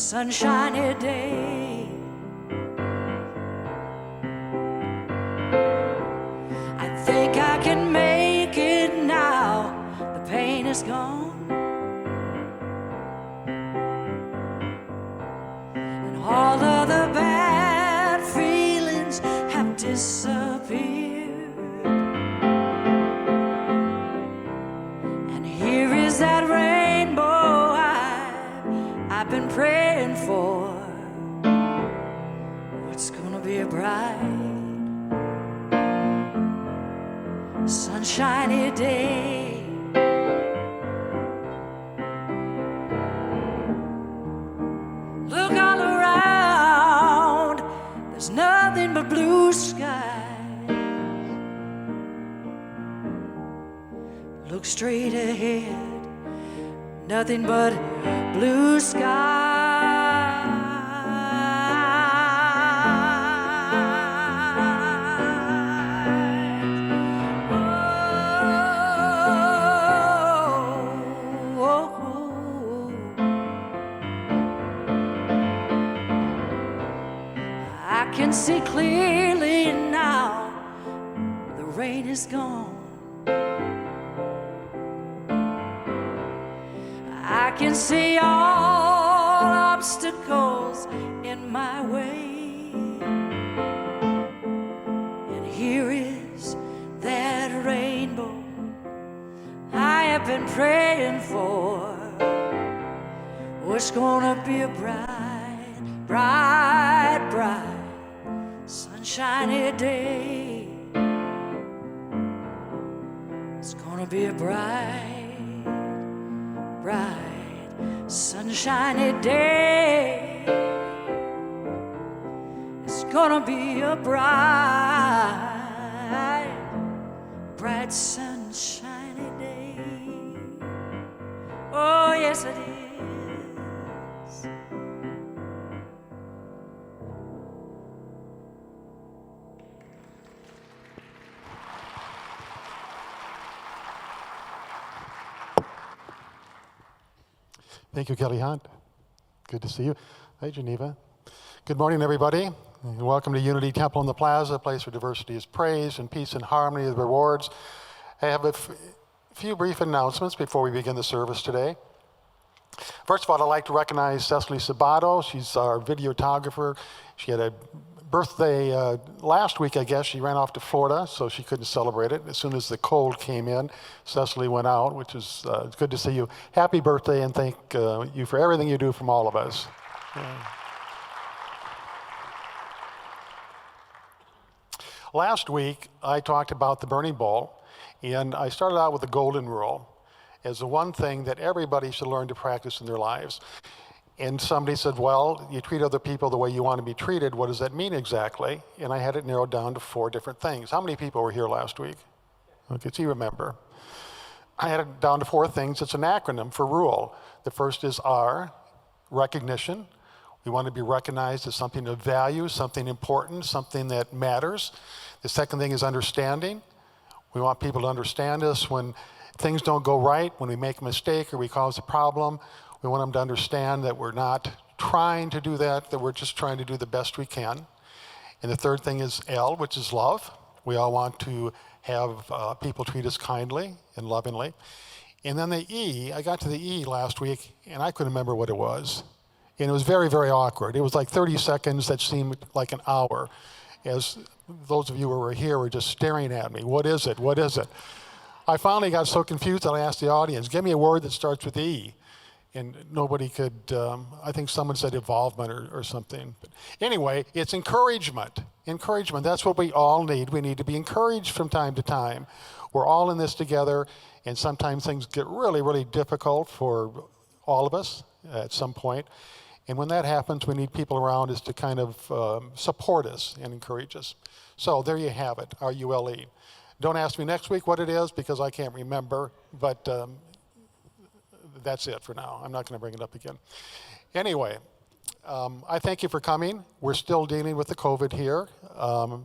sunshiny day. I think I can make it now. The pain is gone, and all of the bad feelings have disappeared. And here is that rainbow I've been praying for. It's gonna be a bright, sunshiny day. Look all around, there's nothing but blue skies. Look straight ahead, nothing but blue skies. I can see clearly now, the rain is gone. I can see all obstacles in my way. And here is that rainbow I have been praying for. Oh, it's gonna be a bright, bright, bright, sunshiny day. It's gonna be a bright, bright, sunshiny day. It's gonna be a bright, bright, sunshiny day. Oh, yes it is. Thank you, Kelly Hunt. Good to see you. Hi, Geneva. Good morning, everybody. And welcome to Unity Temple in the Plaza, a place where diversity is praised and peace and harmony is rewards. I have a few brief announcements before we begin the service today. First of all, I'd like to recognize Cecily Sabato. She's our videographer. She had a birthday last week, I guess. She ran off to Florida, so she couldn't celebrate it. As soon as the cold came in, Cecily went out, which is it's good to see you. Happy birthday, and thank you for everything you do from all of us. Yeah. Last week, I talked about the burning bowl, and I started out with the golden rule as the one thing that everybody should learn to practice in their lives. And somebody said, well, you treat other people the way you want to be treated. What does that mean exactly? And I had it narrowed down to 4 different things. How many people were here last week? Okay, so you remember. I had it down to 4 things. It's an acronym for RULE. The first is R, recognition. We want to be recognized as something of value, something important, something that matters. The second thing is understanding. We want people to understand us when things don't go right, when we make a mistake or we cause a problem. We want them to understand that we're not trying to do that we're just trying to do the best we can. And the third thing is L, which is love. We all want to have people treat us kindly and lovingly. And then the E, I got to the E last week, and I couldn't remember what it was. And it was very, very awkward. It was like 30 seconds that seemed like an hour, as those of you who were here were just staring at me. What is it? What is it? I finally got so confused that I asked the audience, give me a word that starts with E. And nobody could, I think someone said involvement or something. But anyway, it's encouragement. Encouragement, that's what we all need. We need to be encouraged from time to time. We're all in this together, and sometimes things get really, really difficult for all of us at some point. And when that happens, we need people around us to kind of support us and encourage us. So there you have it, R-U-L-E. Don't ask me next week what it is because I can't remember, but that's it for now. I'm not going to bring it up again. Anyway, I thank you for coming. We're still dealing with the COVID here.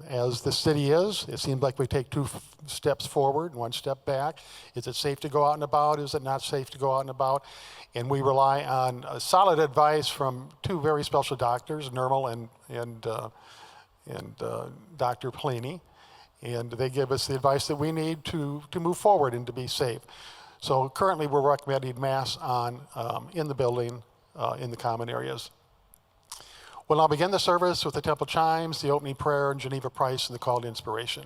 As the city is, it seems like we take two steps forward and one step back. Is it safe to go out and about? Is it not safe to go out and about? And we rely on solid advice from two very special doctors, Nermal and Dr. Pliny. And they give us the advice that we need to move forward and to be safe. So currently we're recommending masks on in the building, in the common areas. We'll now begin the service with the temple chimes, the opening prayer, and Geneva Price, and the call to inspiration.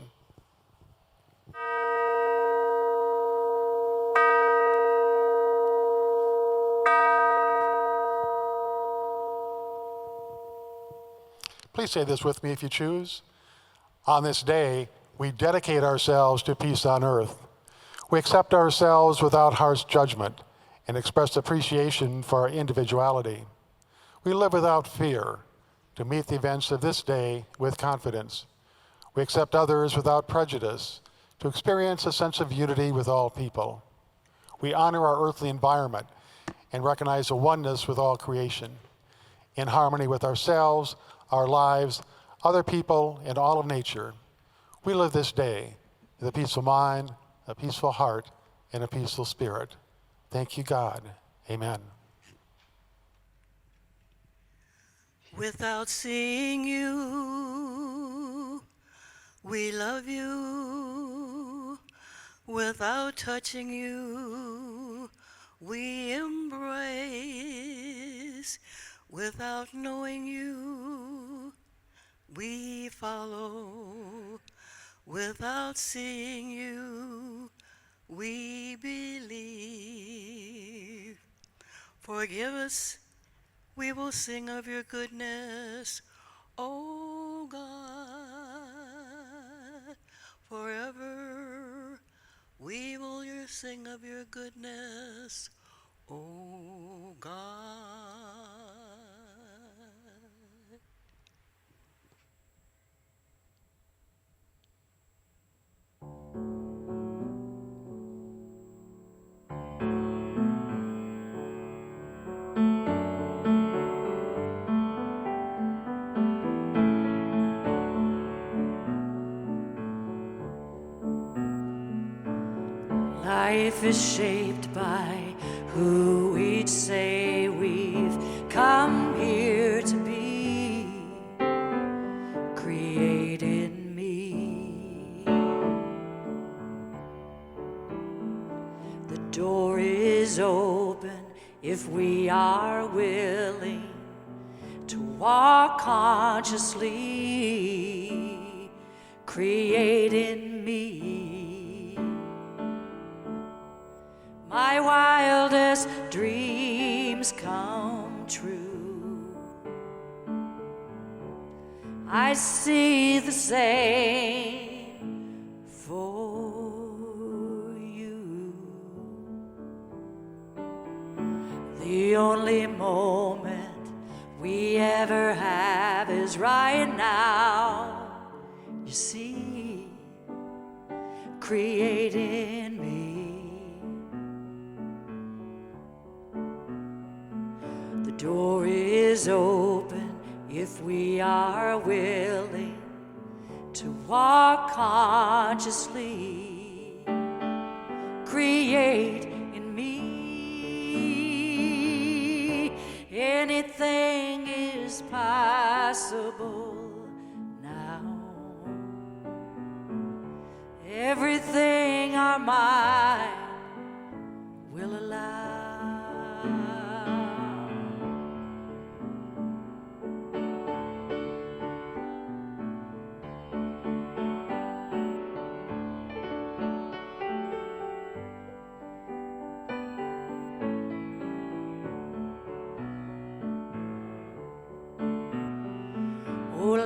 Please say this with me if you choose. On this day, we dedicate ourselves to peace on earth. We accept ourselves without harsh judgment and express appreciation for our individuality. We live without fear to meet the events of this day with confidence. We accept others without prejudice to experience a sense of unity with all people. We honor our earthly environment and recognize a oneness with all creation. In harmony with ourselves, our lives, other people, and all of nature, we live this day with a peaceful mind, a peaceful heart, and a peaceful spirit. Thank you, God. Amen. Without seeing you, we love you. Without touching you, we embrace. Without knowing you, we follow. Without seeing you, we believe. Forgive us, we will sing of your goodness, O God. Forever we will sing of your goodness, O God. Life is shaped by who we say we've come here to be. Create in me. The door is open if we are willing to walk consciously. Create in me. My wildest dreams come true. I see the same for you. The only moment we ever have is right now. You see, create in me. The door is open if we are willing to walk consciously. Create in me. Anything is possible now. Everything our mind will allow.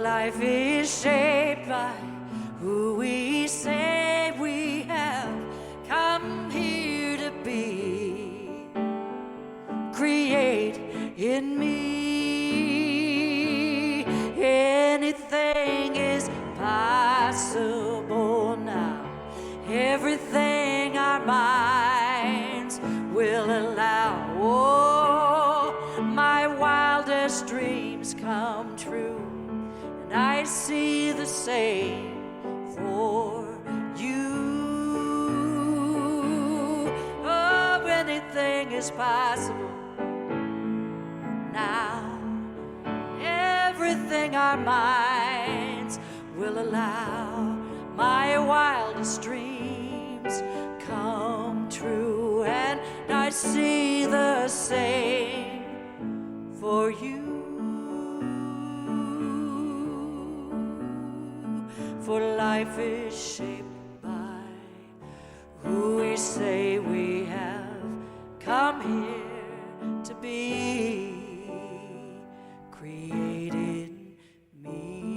Life is shaped by who we say we have come here to be. Create in me. Anything is possible now. Everything our minds will allow. Oh, my wildest dreams dreams come true, and I see the same for you. Oh, anything is possible now. Everything our minds will allow. My wildest dreams come true, and I see the same for you. For life is shaped by who we say we have come here to be. Created me.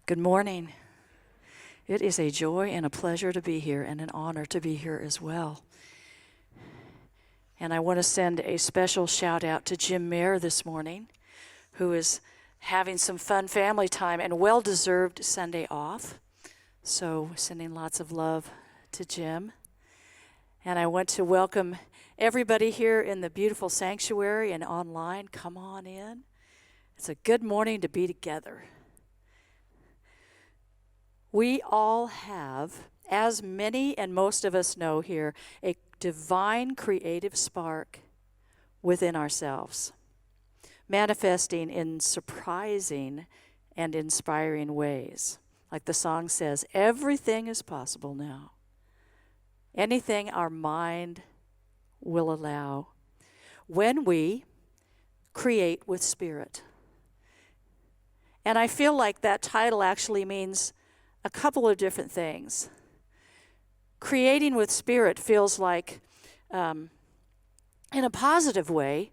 Good morning. It is a joy and a pleasure to be here, and an honor to be here as well. And I want to send a special shout out to Jim Mayer this morning, who is having some fun family time and well-deserved Sunday off. So sending lots of love to Jim. And I want to welcome everybody here in the beautiful sanctuary and online. Come on in. It's a good morning to be together. We all have, as many and most of us know here, a divine creative spark within ourselves, manifesting in surprising and inspiring ways. Like the song says, everything is possible now. Anything our mind will allow when we create with spirit. And I feel like that title actually means a couple of different things. Creating with spirit feels like, in a positive way,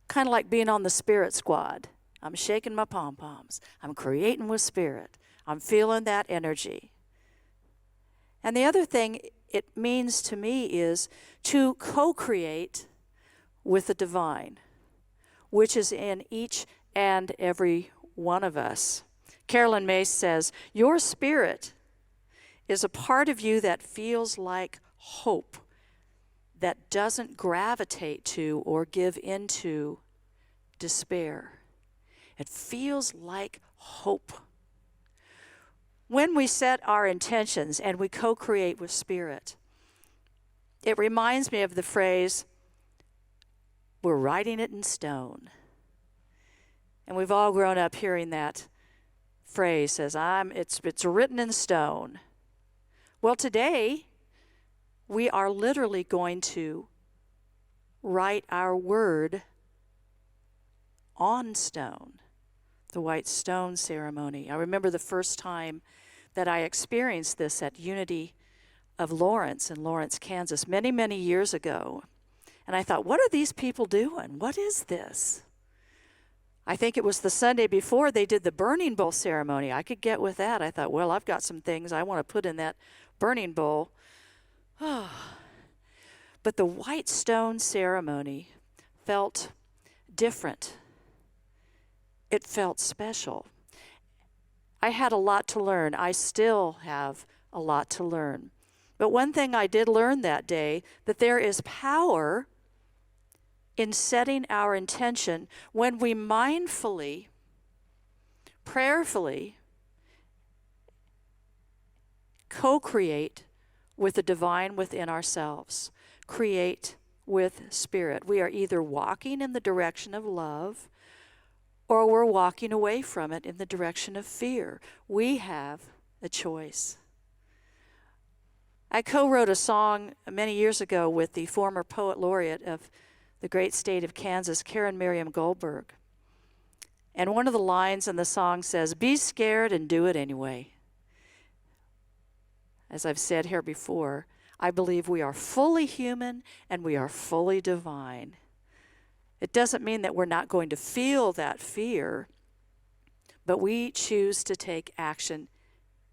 kind of like being on the spirit squad. I'm shaking my pom-poms. I'm creating with spirit. I'm feeling that energy. And the other thing it means to me is to co-create with the divine, which is in each and every one of us. Carolyn Mace says, your spirit is a part of you that feels like hope, that doesn't gravitate to or give into despair. It feels like hope. When we set our intentions and we co-create with spirit, it reminds me of the phrase, we're writing it in stone. And we've all grown up hearing that phrase, says, it's written in stone. Well, today, we are literally going to write our word on stone, the white stone ceremony. I remember the first time that I experienced this at Unity of Lawrence in Lawrence, Kansas, many, many years ago. And I thought, what are these people doing? What is this? I think it was the Sunday before they did the burning bowl ceremony. I could get with that. I thought, well, I've got some things I want to put in that burning bowl. But the white stone ceremony felt different. It felt special. I had a lot to learn. I still have a lot to learn. But one thing I did learn that day, that there is power in setting our intention when we mindfully, prayerfully co-create with the divine within ourselves. Create with spirit. We are either walking in the direction of love or we're walking away from it in the direction of fear. We have a choice. I co-wrote a song many years ago with the former poet laureate of the great state of Kansas, Karen Miriam Goldberg. And one of the lines in the song says, be scared and do it anyway. As I've said here before, I believe we are fully human and we are fully divine. It doesn't mean that we're not going to feel that fear, but we choose to take action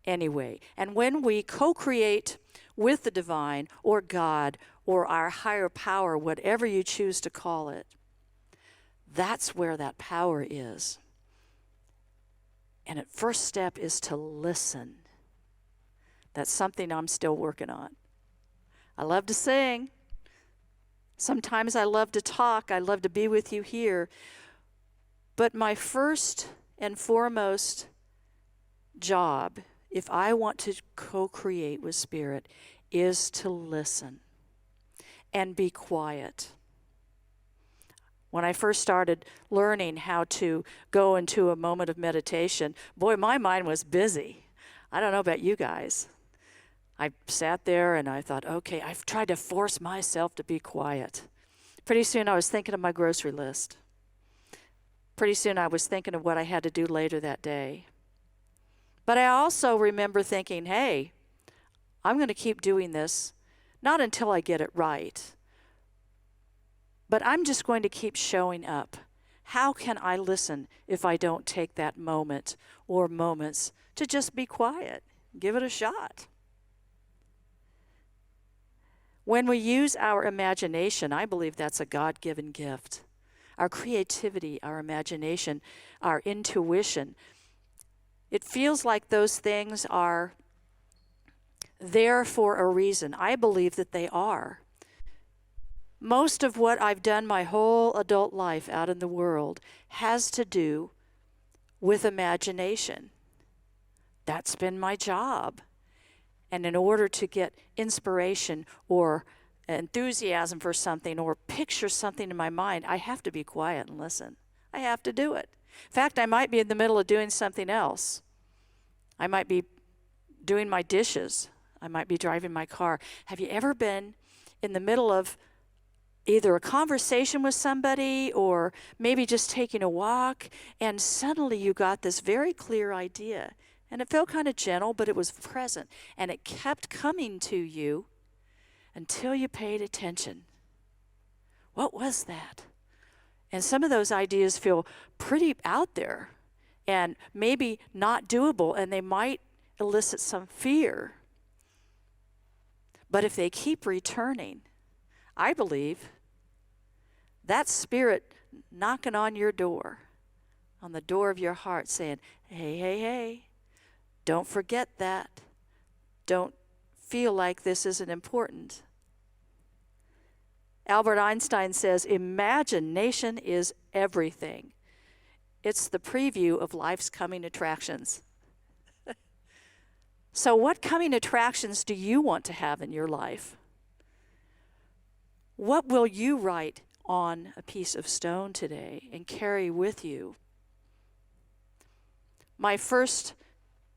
anyway. And when we co-create with the divine or God or our higher power, whatever you choose to call it, that's where that power is. And the first step is to listen. That's something I'm still working on. I love to sing. Sometimes I love to talk. I love to be with you here. But my first and foremost job, if I want to co-create with Spirit, is to listen and be quiet. When I first started learning how to go into a moment of meditation, boy, my mind was busy. I don't know about you guys. I sat there and I thought, okay, I've tried to force myself to be quiet. Pretty soon I was thinking of my grocery list. Pretty soon I was thinking of what I had to do later that day. But I also remember thinking, hey, I'm going to keep doing this, not until I get it right, but I'm just going to keep showing up. How can I listen if I don't take that moment or moments to just be quiet? Give it a shot. When we use our imagination, I believe that's a God-given gift. Our creativity, our imagination, our intuition. It feels like those things are there for a reason. I believe that they are. Most of what I've done my whole adult life out in the world has to do with imagination. That's been my job. And in order to get inspiration or enthusiasm for something or picture something in my mind, I have to be quiet and listen. I have to do it. In fact, I might be in the middle of doing something else. I might be doing my dishes. I might be driving my car. Have you ever been in the middle of either a conversation with somebody or maybe just taking a walk, and suddenly you got this very clear idea? And it felt kind of gentle, but it was present. And it kept coming to you until you paid attention. What was that? And some of those ideas feel pretty out there and maybe not doable, and they might elicit some fear. But if they keep returning, I believe that's Spirit knocking on your door, on the door of your heart, saying, hey, hey, hey. Don't forget that. Don't feel like this isn't important. Albert Einstein says, imagination is everything. It's the preview of life's coming attractions. So what coming attractions do you want to have in your life? What will you write on a piece of stone today and carry with you? My first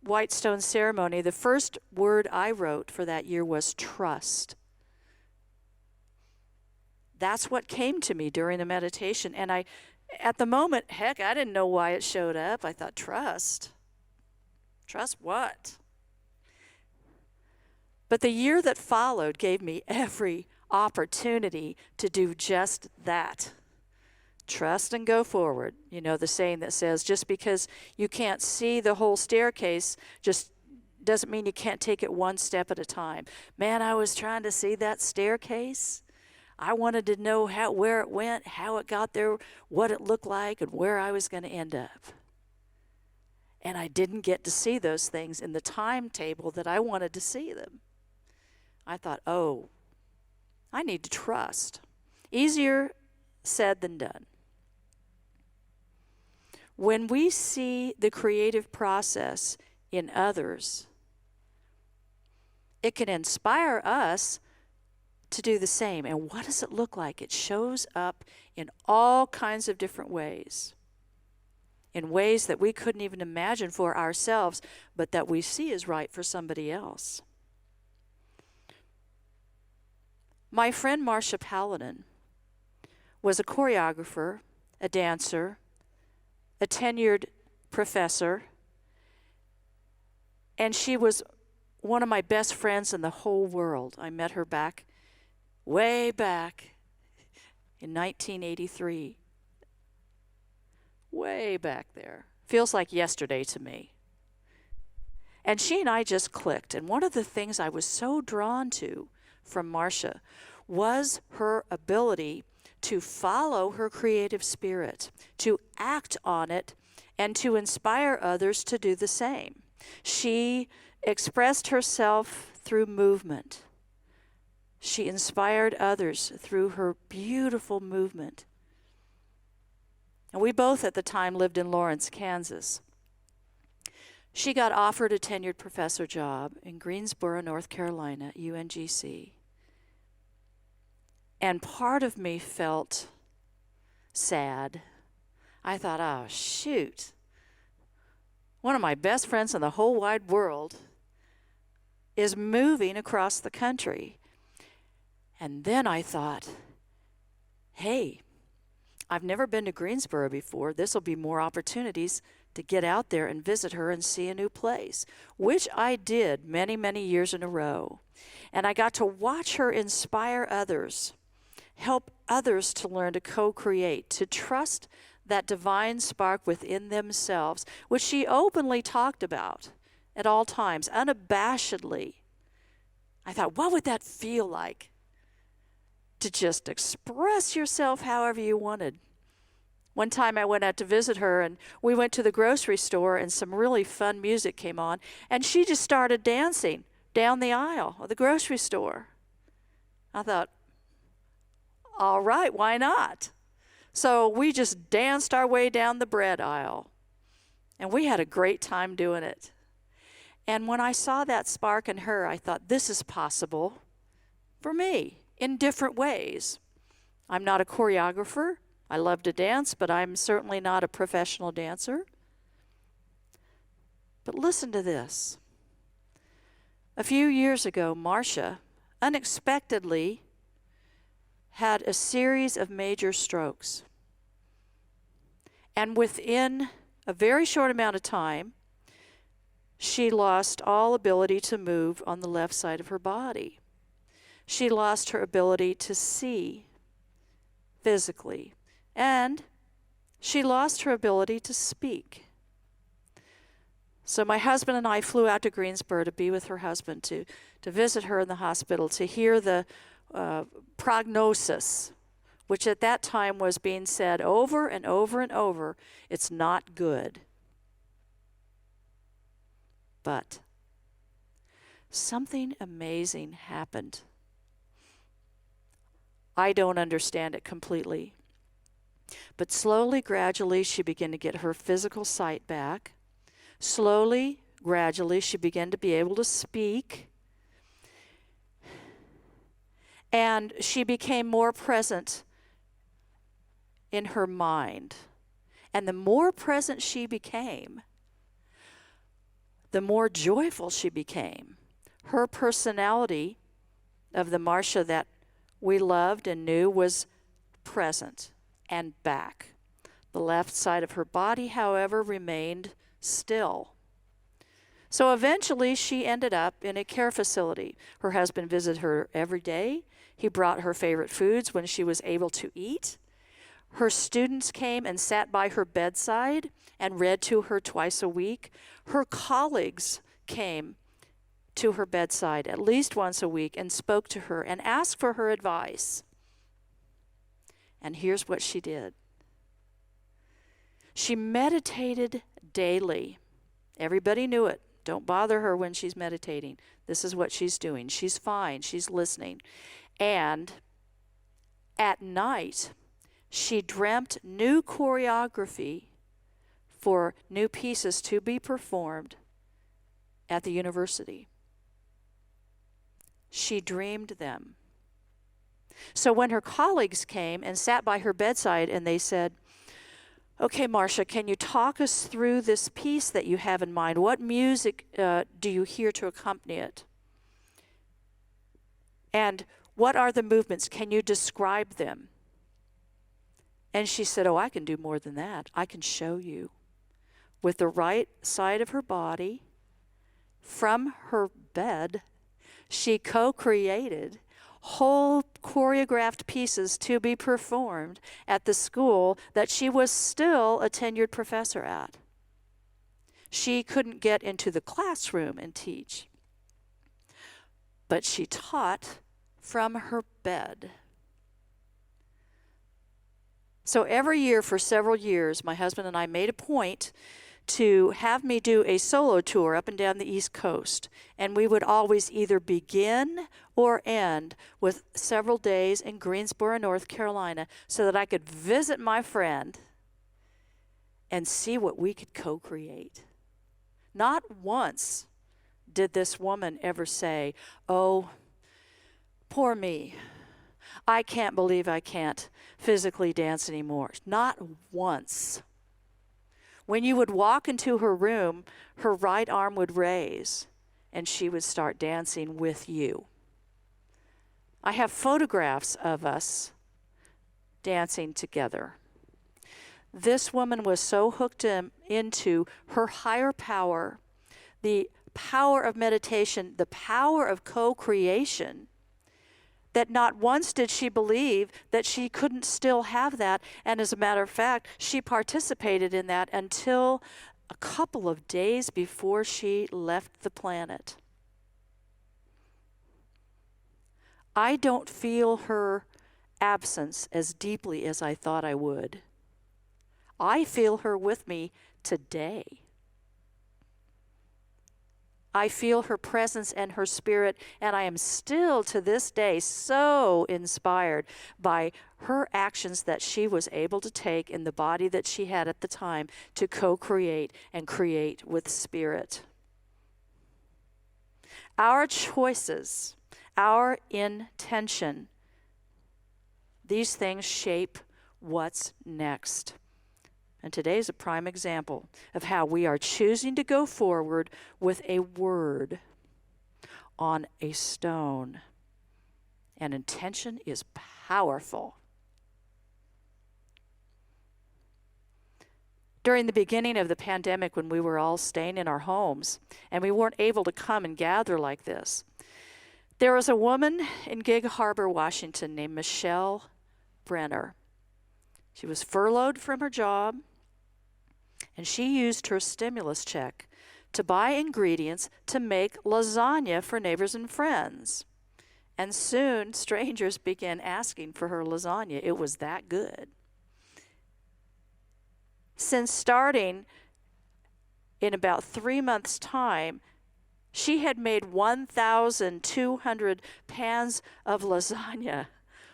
White Stone ceremony, the first word I wrote for that year was trust. That's what came to me during the meditation. And at the moment, heck, I didn't know why it showed up. I thought, trust? Trust what? But the year that followed gave me every opportunity to do just that. Trust and go forward. You know the saying that says just because you can't see the whole staircase just doesn't mean you can't take it one step at a time. Man, I was trying to see that staircase. I wanted to know where it went, how it got there, what it looked like, and where I was going to end up. And I didn't get to see those things in the timetable that I wanted to see them. I thought, oh, I need to trust. Easier said than done. When we see the creative process in others, it can inspire us to do the same. And what does it look like? It shows up in all kinds of different ways, in ways that we couldn't even imagine for ourselves, but that we see as right for somebody else. My friend Marcia Paladin was a choreographer, a dancer, a tenured professor, and she was one of my best friends in the whole world. I met her way back in 1983. way back there. Feels like yesterday to me. And she and I just clicked. And one of the things I was so drawn to from Marcia was her ability to follow her creative spirit, to act on it, and to inspire others to do the same. She expressed herself through movement. She inspired others through her beautiful movement. And we both at the time lived in Lawrence, Kansas. She got offered a tenured professor job in Greensboro, North Carolina, UNGC. And part of me felt sad. I thought, oh, shoot. One of my best friends in the whole wide world is moving across the country. And then I thought, hey, I've never been to Greensboro before. This will be more opportunities to get out there and visit her and see a new place, which I did many, many years in a row. And I got to watch her inspire others, help others to learn to co-create, to trust that divine spark within themselves, which she openly talked about at all times, unabashedly. I thought, what would that feel like? To just express yourself however you wanted. One time I went out to visit her, and we went to the grocery store, and some really fun music came on, and she just started dancing down the aisle of the grocery store. I thought, all right, why not? So we just danced our way down the bread aisle, and we had a great time doing it. And when I saw that spark in her, I thought, this is possible for me in different ways. I'm not a choreographer. I love to dance, but I'm certainly not a professional dancer. But listen to this. A few years ago, Marcia unexpectedly had a series of major strokes. And within a very short amount of time, she lost all ability to move on the left side of her body. She lost her ability to see physically. And she lost her ability to speak. So my husband and I flew out to Greensboro to be with her husband, to visit her in the hospital, to hear the prognosis, which at that time was being said over and over and over, it's not good. But something amazing happened. I don't understand it completely. But slowly, gradually, she began to get her physical sight back. Slowly, gradually, she began to be able to speak. And she became more present in her mind. And the more present she became, the more joyful she became. Her personality of the Marcia that we loved and knew was present and back. The left side of her body, however, remained still. So eventually she ended up in a care facility. Her husband visited her every day. He brought her favorite foods when she was able to eat. Her students came and sat by her bedside and read to her twice a week. Her colleagues came to her bedside at least once a week and spoke to her and asked for her advice. And here's what she did. She meditated daily. Everybody knew it. Don't bother her when she's meditating. This is what she's doing. She's fine. She's listening. And at night, she dreamt new choreography for new pieces to be performed at the university. She dreamed them. So when her colleagues came and sat by her bedside and they said, okay, Marcia, can you talk us through this piece that you have in mind? What music do you hear to accompany it? And what are the movements? Can you describe them? And she said, oh, I can do more than that. I can show you. With the right side of her body, from her bed, she co-created whole choreographed pieces to be performed at the school that she was still a tenured professor at. She couldn't get into the classroom and teach, but she taught from her bed. So every year for several years, my husband and I made a point to have me do a solo tour up and down the East Coast. And we would always either begin or end with several days in Greensboro, North Carolina, so that I could visit my friend and see what we could co-create. Not once did this woman ever say, "Oh, poor me. I can't believe I can't physically dance anymore." Not once. When you would walk into her room, her right arm would raise and she would start dancing with you. I have photographs of us dancing together. This woman was so hooked into her higher power, the power of meditation, the power of co-creation, that not once did she believe that she couldn't still have that. And as a matter of fact, she participated in that until a couple of days before she left the planet. I don't feel her absence as deeply as I thought I would. I feel her with me today. I feel her presence and her spirit, and I am still to this day so inspired by her actions that she was able to take in the body that she had at the time to co-create and create with spirit. Our choices, our intention, these things shape what's next. And today is a prime example of how we are choosing to go forward with a word on a stone. And intention is powerful. During the beginning of the pandemic, when we were all staying in our homes and we weren't able to come and gather like this, there was a woman in Gig Harbor, Washington named Michelle Brenner. She was furloughed from her job, and she used her stimulus check to buy ingredients to make lasagna for neighbors and friends. And soon, strangers began asking for her lasagna. It was that good. Since starting in about 3 months' time, she had made 1,200 pans of lasagna,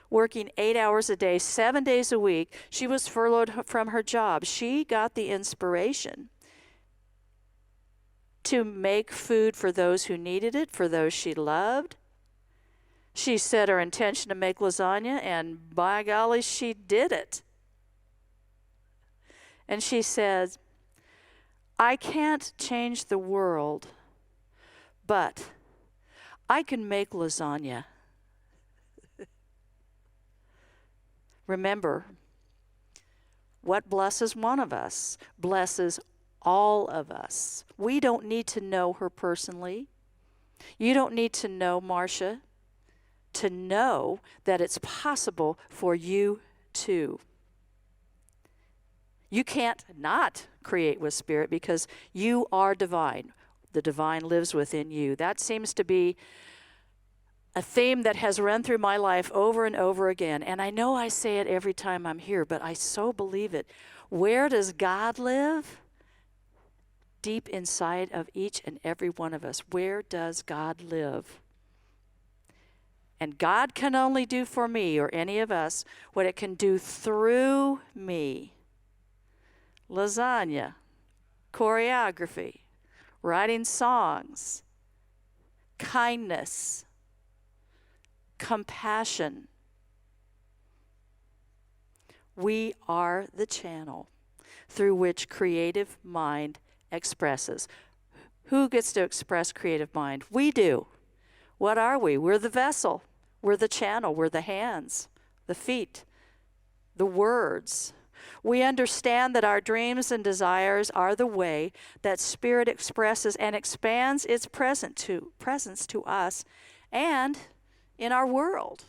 working 8 hours a day, 7 days a week. She was furloughed from her job. She got the inspiration to make food for those who needed it, for those she loved. She set her intention to make lasagna, and by golly, she did it. And she said, "I can't change the world, but I can make lasagna." Remember, what blesses one of us blesses all of us. We don't need to know her personally. You don't need to know Marcia to know that it's possible for you too. You can't not create with spirit because you are divine. The divine lives within you. That seems to be a theme that has run through my life over and over again. And I know I say it every time I'm here, but I so believe it. Where does God live? Deep inside of each and every one of us. Where does God live? And God can only do for me or any of us what it can do through me. Lasagna, choreography, writing songs, kindness, compassion. We are the channel through which creative mind expresses. Who gets to express creative mind? We do. What are we? We're the vessel. We're the channel. We're the hands, the feet, the words. We understand that our dreams and desires are the way that spirit expresses and expands its presence to us, and in our world.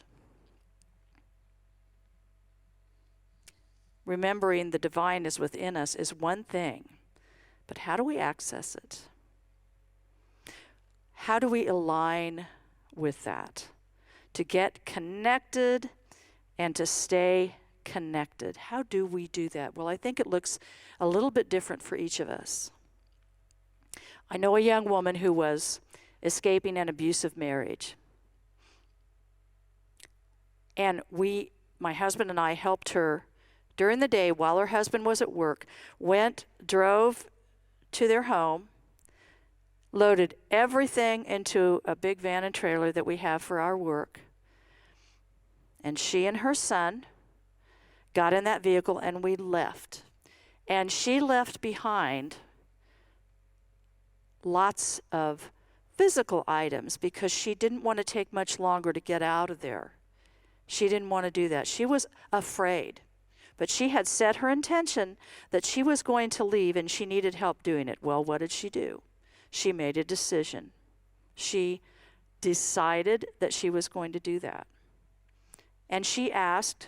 Remembering the divine is within us is one thing, but how do we access it? How do we align with that? To get connected and to stay connected. How do we do that? Well, I think it looks a little bit different for each of us. I know a young woman who was escaping an abusive marriage. And my husband and I helped her during the day while her husband was at work, drove to their home, loaded everything into a big van and trailer that we have for our work. And she and her son got in that vehicle and we left. And she left behind lots of physical items because she didn't want to take much longer to get out of there. She didn't want to do that. She was afraid. But she had set her intention that she was going to leave and she needed help doing it. Well, what did she do? She made a decision. She decided that she was going to do that. And she asked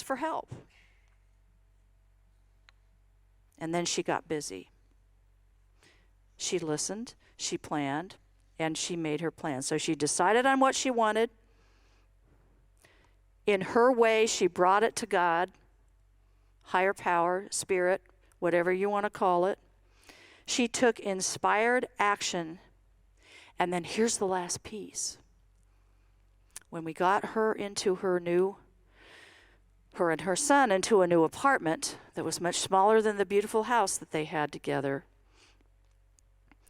for help. And then she got busy. She listened, she planned, and she made her plan. So she decided on what she wanted. In her way, she brought it to God, higher power, spirit, whatever you want to call it. She took inspired action. And then here's the last piece. When we got her into her and her son into a new apartment that was much smaller than the beautiful house that they had together,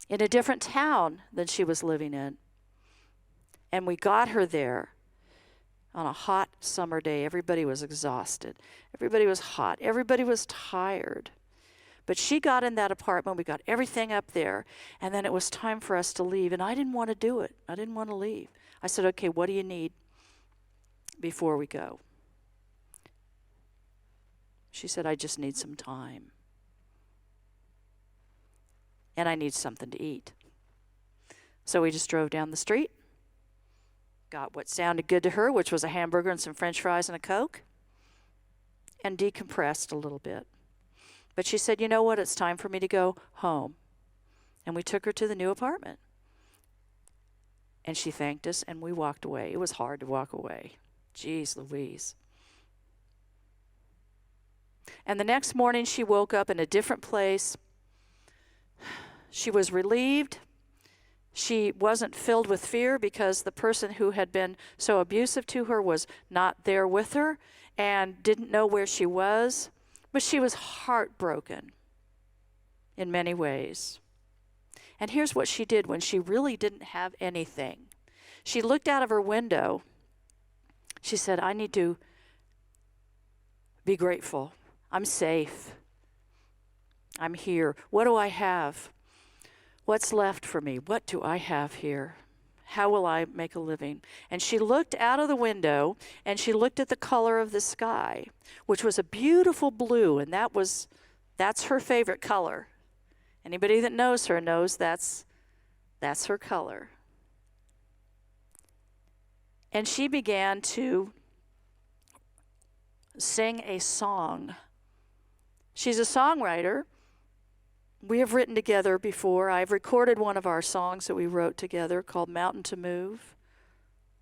in a different town than she was living in. And we got her there on a hot summer day. Everybody was exhausted. Everybody was hot. Everybody was tired. But she got in that apartment. We got everything up there. And then it was time for us to leave. And I didn't want to do it. I didn't want to leave. I said, okay, what do you need before we go? She said, I just need some time. And I need something to eat. So we just drove down the street, got what sounded good to her, which was a hamburger and some French fries and a Coke, and decompressed a little bit. But she said, you know what, it's time for me to go home. And we took her to the new apartment. And she thanked us, and we walked away. It was hard to walk away. Jeez Louise. And the next morning, she woke up in a different place. She was relieved. She wasn't filled with fear because the person who had been so abusive to her was not there with her and didn't know where she was. But she was heartbroken in many ways. And here's what she did when she really didn't have anything. She looked out of her window. She said, I need to be grateful. I'm safe. I'm here. What do I have? What's left for me? What do I have here? How will I make a living? And she looked out of the window and she looked at the color of the sky, which was a beautiful blue, and that's her favorite color. Anybody that knows her knows that's her color. And she began to sing a song. She's a songwriter. We have written together before. I've recorded one of our songs that we wrote together called Mountain to Move,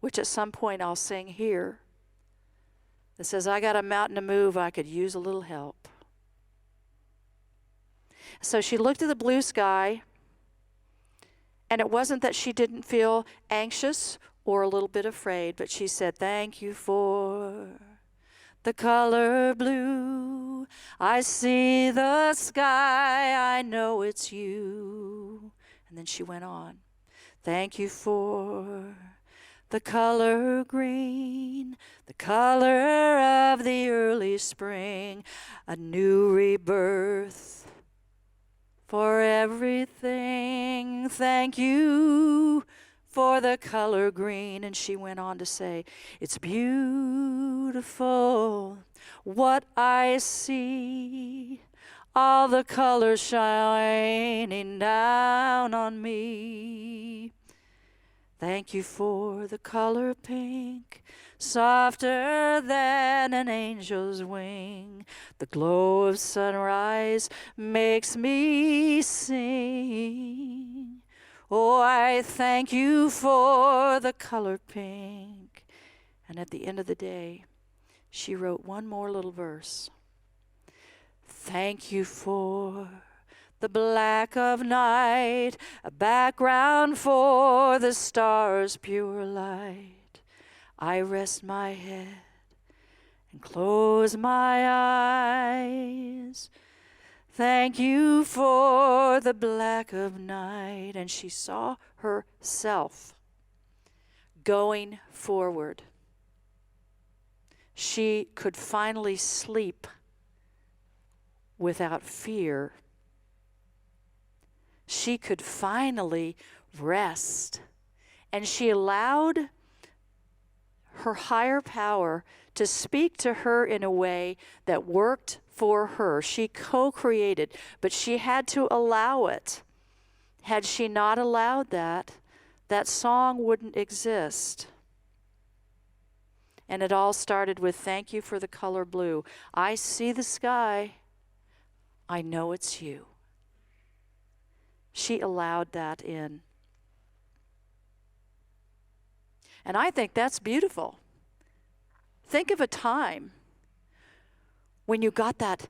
which at some point I'll sing here. That says, I got a mountain to move, I could use a little help. So she looked at the blue sky, and it wasn't that she didn't feel anxious or a little bit afraid, but she said, thank you for the color blue. I see the sky, I know it's you. And then she went on. Thank you for the color green, the color of the early spring, a new rebirth for everything. Thank you for the color green. And she went on to say, it's beautiful what I see, all the colors shining down on me. Thank you for the color pink, softer than an angel's wing. The glow of sunrise makes me sing. Oh, I thank you for the color pink. And at the end of the day, she wrote one more little verse. Thank you for the black of night, a background for the stars' pure light. I rest my head and close my eyes. Thank you for the black of night. And she saw herself going forward. She could finally sleep without fear. She could finally rest. And she allowed her higher power to speak to her in a way that worked for her. She co-created, but she had to allow it. Had she not allowed that, that song wouldn't exist. And it all started with, thank you for the color blue. I see the sky. I know it's you. She allowed that in. And I think that's beautiful. Think of a time when you got that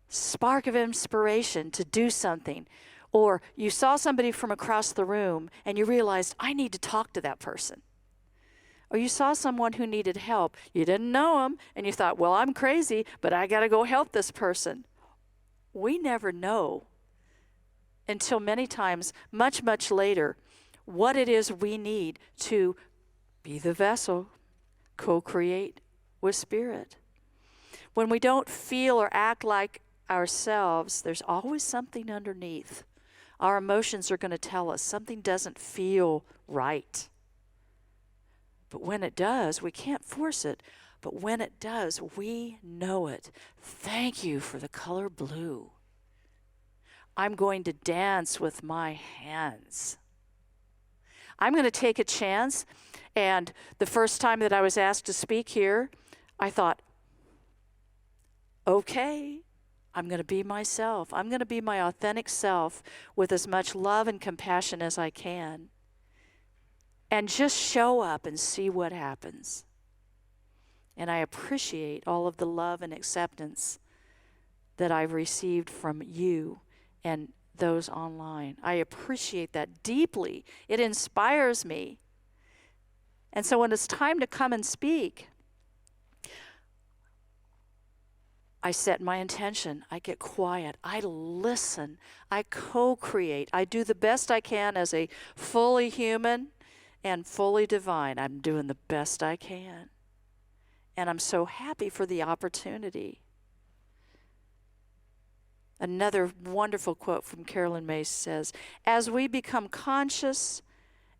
spark of inspiration to do something, or you saw somebody from across the room and you realized, I need to talk to that person. Or you saw someone who needed help. You didn't know them, and you thought, well, I'm crazy, but I got to go help this person. We never know until many times, much, much later, what it is we need to be the vessel, co-create with Spirit. When we don't feel or act like ourselves, there's always something underneath. Our emotions are going to tell us something doesn't feel right. But when it does, we can't force it. But when it does, we know it. Thank you for the color blue. I'm going to dance with my hands. I'm going to take a chance. And the first time that I was asked to speak here, I thought, okay, I'm going to be myself. I'm going to be my authentic self with as much love and compassion as I can. And just show up and see what happens. And I appreciate all of the love and acceptance that I've received from you and those online. I appreciate that deeply. It inspires me. And so when it's time to come and speak, I set my intention. I get quiet. I listen. I co-create. I do the best I can as a fully human and fully divine. I'm doing the best I can. And I'm so happy for the opportunity. Another wonderful quote from Carolyn Mace says, as we become conscious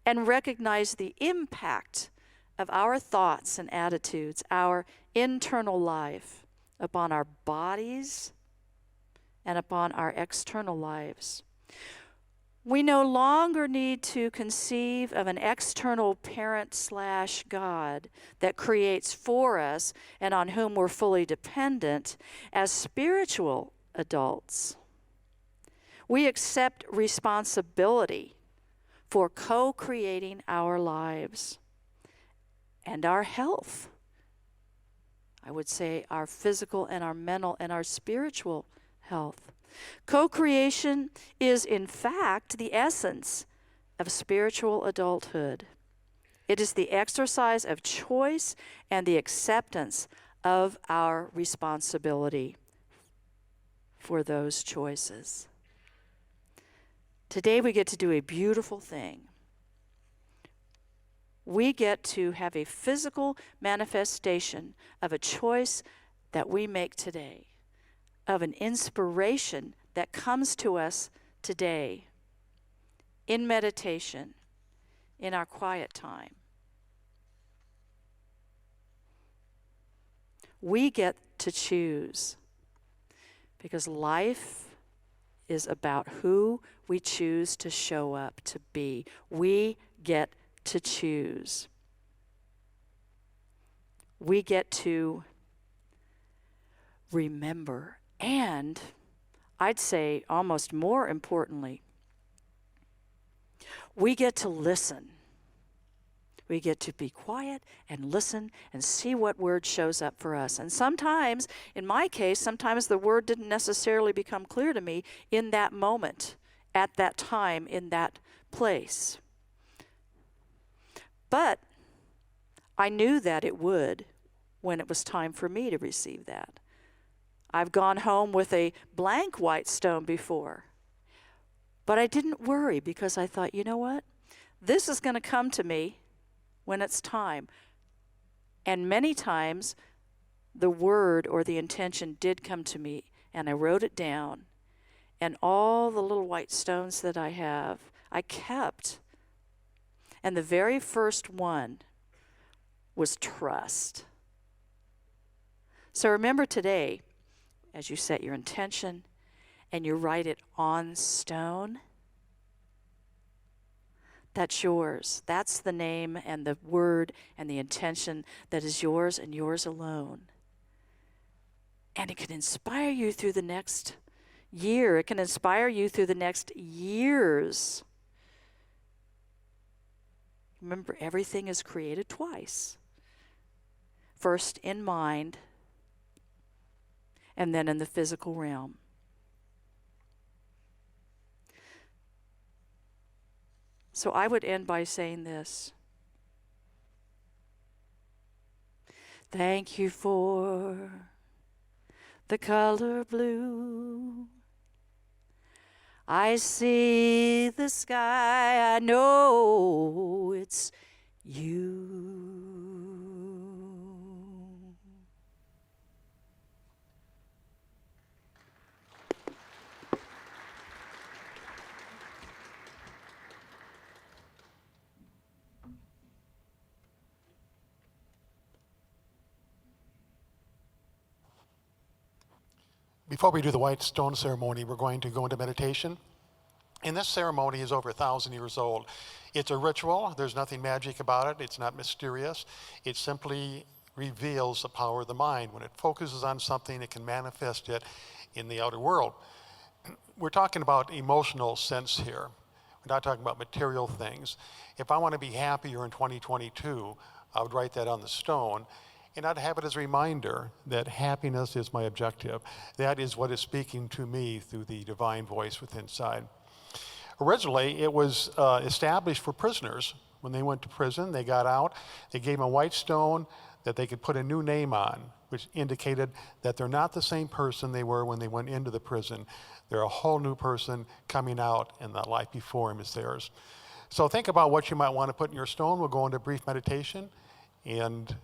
and recognize the impact of our thoughts and attitudes, our internal life, upon our bodies and upon our external lives, we no longer need to conceive of an external parent/God that creates for us and on whom we're fully dependent. As spiritual adults, we accept responsibility for co-creating our lives and our health. I would say our physical and our mental and our spiritual health. Co-creation is, in fact, the essence of spiritual adulthood. It is the exercise of choice and the acceptance of our responsibility for those choices. Today we get to do a beautiful thing. We get to have a physical manifestation of a choice that we make today, of an inspiration that comes to us today in meditation, in our quiet time. We get to choose, because life is about who we choose to show up to be. We get to choose. We get to remember, and I'd say almost more importantly, we get to listen. We get to be quiet and listen and see what word shows up for us. And sometimes, in my case, sometimes the word didn't necessarily become clear to me in that moment, at that time, in that place. But I knew that it would when it was time for me to receive that. I've gone home with a blank white stone before, but I didn't worry because I thought, you know what? This is going to come to me when it's time. And many times the word or the intention did come to me, and I wrote it down. And all the little white stones that I have, I kept. And the very first one was trust. So remember today, as you set your intention and you write it on stone, that's yours. That's the name and the word and the intention that is yours and yours alone. And it can inspire you through the next year. It can inspire you through the next years. Remember, everything is created twice. First in mind, and then in the physical realm. So I would end by saying this. Thank you for the color blue. I see the sky, I know it's you. Before we do the white stone ceremony, we're going to go into meditation. And this ceremony is over 1,000 years old. It's a ritual. There's nothing magic about it. It's not mysterious. It simply reveals the power of the mind. When it focuses on something, it can manifest it in the outer world. We're talking about emotional sense here. We're not talking about material things. If I want to be happier in 2022, I would write that on the stone. And I'd have it as a reminder that happiness is my objective. That is what is speaking to me through the divine voice within inside. Originally, it was established for prisoners. When they went to prison, they got out, they gave them a white stone that they could put a new name on, which indicated that they're not the same person they were when they went into the prison. They're a whole new person coming out, and that life before them is theirs. So think about what you might want to put in your stone. We'll go into brief meditation, and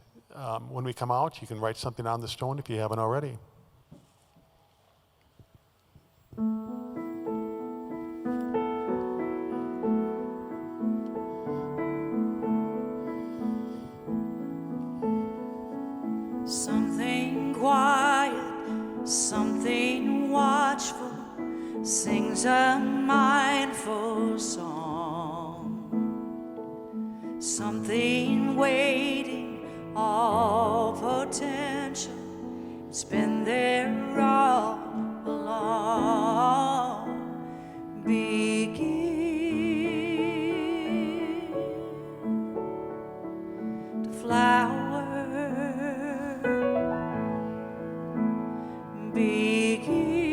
when we come out, you can write something on the stone if you haven't already. Something quiet, something watchful, sings a mindful song. Something waiting, all potential, it's been there all along. Begin to flower. Begin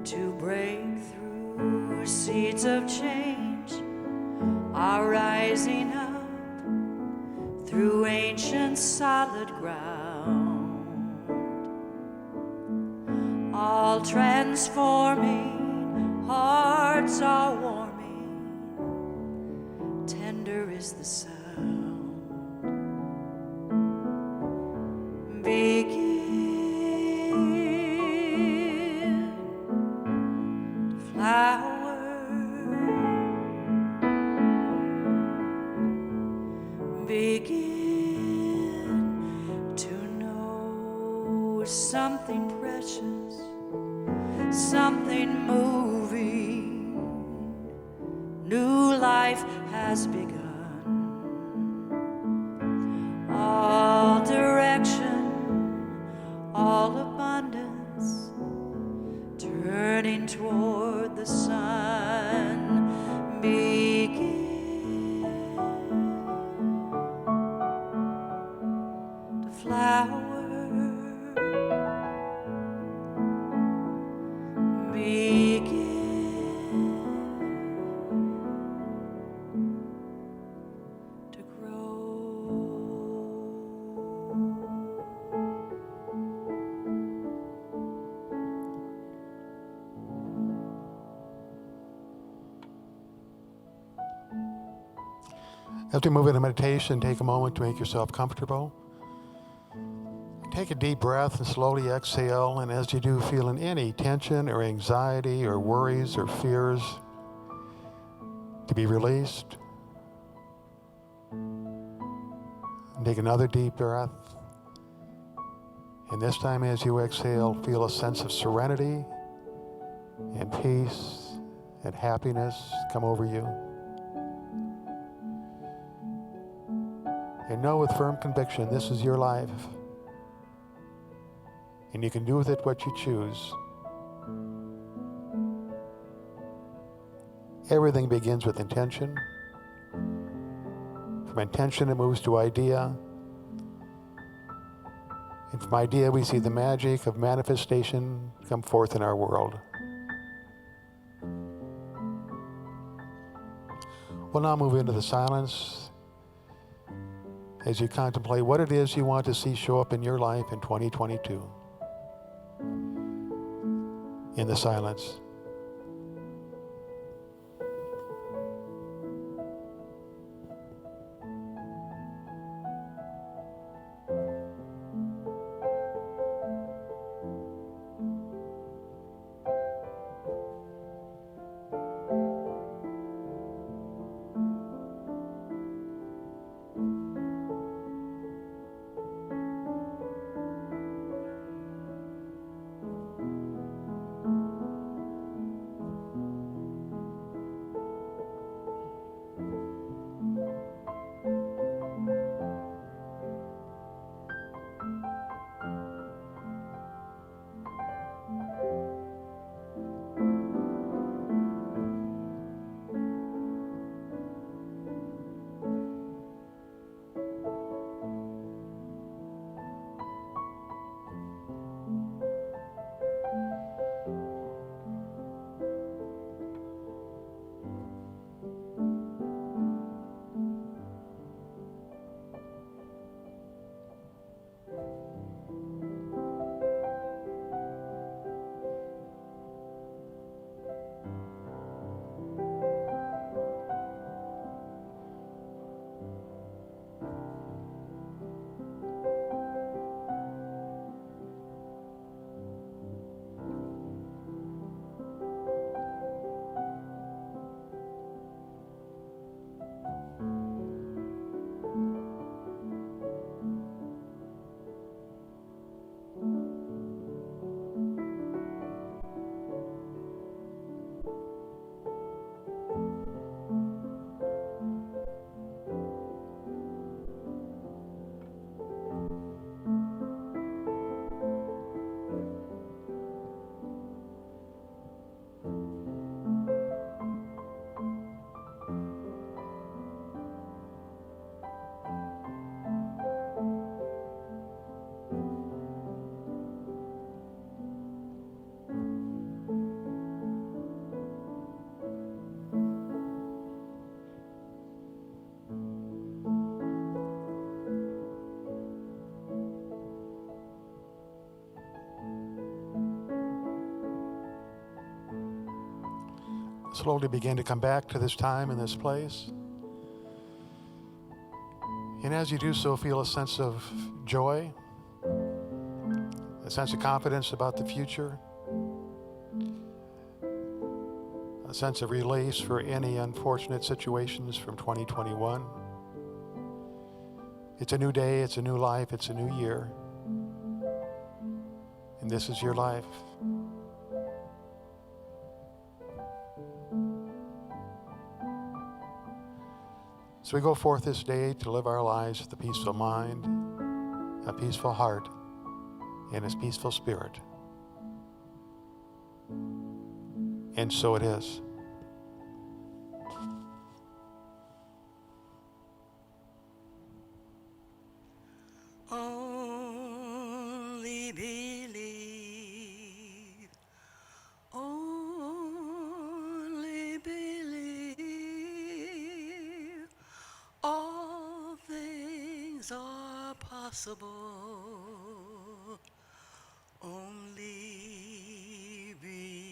to break through. Seeds of change are rising up through ancient solid ground, all transforming, hearts are warming, tender is the sound. Begin to flower. Begin to know something precious, something moving, new life has begun. All direction, all abundance, turning toward the sun, begin to flower, begin to grow. As we move into meditation, take a moment to make yourself comfortable. Take a deep breath and slowly exhale, and as you do, feeling any tension or anxiety or worries or fears to be released. And take another deep breath. And this time as you exhale, feel a sense of serenity and peace and happiness come over you. And know with firm conviction, this is your life. And you can do with it what you choose. Everything begins with intention. From intention, it moves to idea. And from idea, we see the magic of manifestation come forth in our world. We'll now move into the silence as you contemplate what it is you want to see show up in your life in 2022. In the silence. Slowly begin to come back to this time and this place. And as you do so, feel a sense of joy, a sense of confidence about the future, a sense of release for any unfortunate situations from 2021. It's a new day, it's a new life, it's a new year. And this is your life. As we go forth this day to live our lives with a peaceful mind, a peaceful heart, and a peaceful spirit. And so it is. Only believe, only believe, all things are possible. Only believe.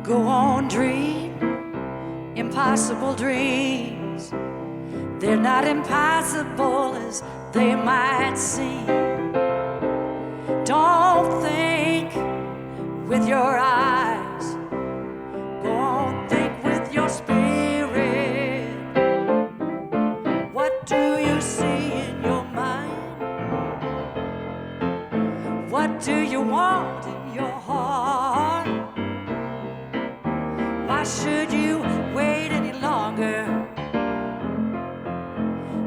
Go on, dream impossible dreams. They're not impossible as they might seem. Don't think with your eyes. Go on, think with your spirit. What do you see in your mind? What do you want in your heart? Why should you wait any longer?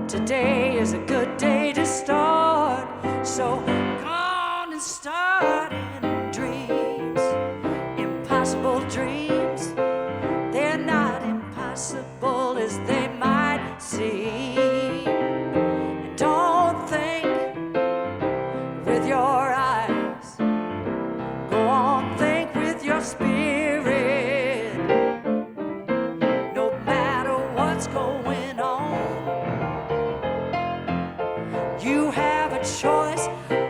Today is a good day to start. So go on and start in dreams. Impossible dreams. They're not impossible as they might seem. And don't think with your eyes. Go on, think with your spirit. Going on, you have a choice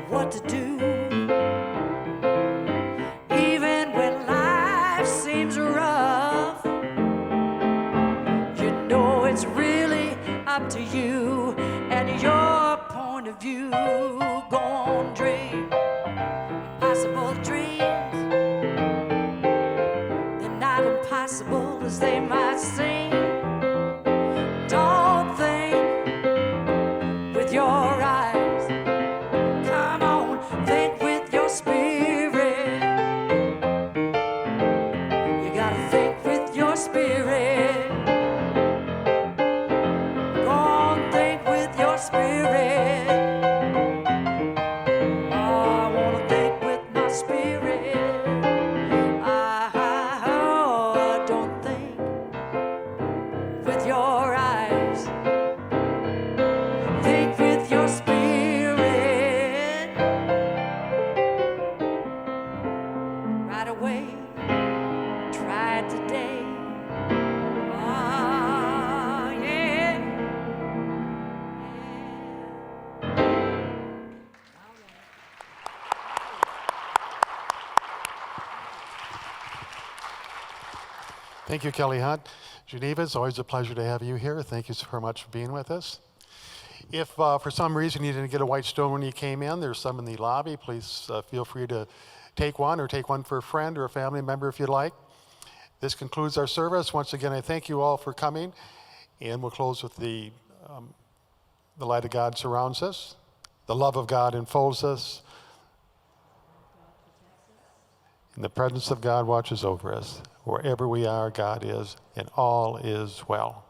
what to do. Even when life seems rough, you know it's really up to you and your point of view. Go on, dream impossible dreams. They're not impossible as they might seem. Don't think with your eyes. Come on, think with your spirit. You gotta think with your spirit. Go on, think with your spirit. I wanna think with my spirit. Don't think with your eyes. Think with your spirit. Right away, try it today. Yeah. Thank you, Kelly Hunt. Geneva, it's always a pleasure to have you here. Thank you so much for being with us. If for some reason you didn't get a white stone when you came in, there's some in the lobby. Please feel free to take one or take one for a friend or a family member if you'd like. This concludes our service. Once again, I thank you all for coming, and we'll close with the light of God surrounds us, the love of God enfolds us, and the presence of God watches over us. Wherever we are, God is, and all is well.